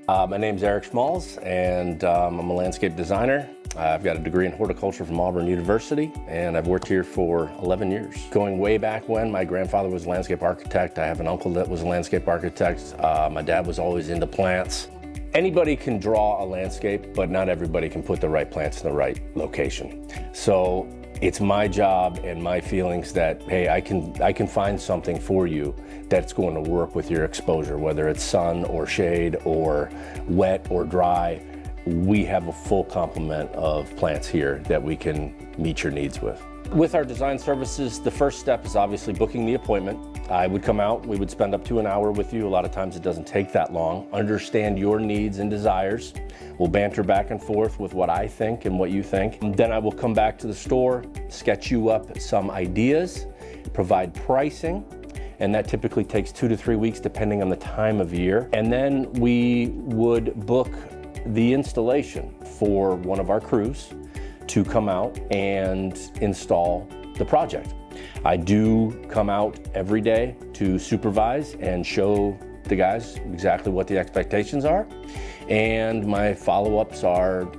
My name's Eric Schmalz, and I'm a landscape designer. I've got a degree in horticulture from Auburn University, and I've worked here for 11 years. Going way back when, my grandfather was a landscape architect. I have an uncle that was a landscape architect. My dad was always into plants. Anybody can draw a landscape, but not everybody can put the right plants in the right location. So it's my job and my feelings that, hey, I can find something for you that's going to work with your exposure, whether it's sun or shade or wet or dry. We have a full complement of plants here that we can meet your needs with. With our design services, the first step is obviously booking the appointment. I would come out, we would spend up to an hour with you. A lot of times it doesn't take that long. Understand your needs and desires. We'll banter back and forth with what I think and what you think. And then I will come back to the store, sketch you up some ideas, provide pricing, and that typically takes 2 to 3 weeks depending on the time of year. And then we would book the installation for one of our crews to come out and install the project. I do come out every day to supervise and show the guys exactly what the expectations are, and my follow-ups are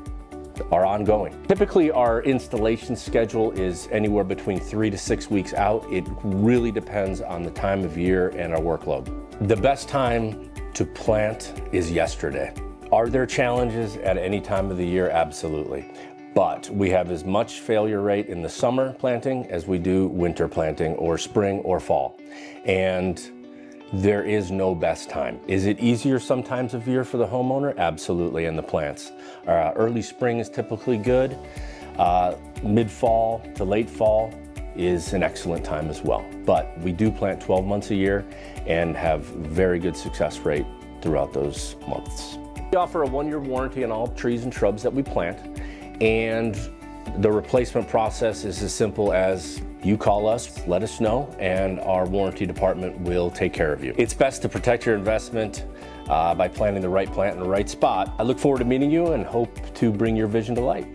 ongoing. Typically our installation schedule is anywhere between 3 to 6 weeks out. It really depends on the time of year and our workload. The best time to plant is yesterday. Are there challenges at any time of the year? Absolutely. But we have as much failure rate in the summer planting as we do winter planting or spring or fall. And there is no best time. Is it easier sometimes of year for the homeowner? Absolutely, and the plants. Early spring is typically good. Mid-fall to late fall is an excellent time as well. But we do plant 12 months a year and have very good success rate throughout those months. We offer a 1-year warranty on all trees and shrubs that we plant. And the replacement process is as simple as you call us, let us know, and our warranty department will take care of you. It's best to protect your investment by planting the right plant in the right spot. I look forward to meeting you and hope to bring your vision to light.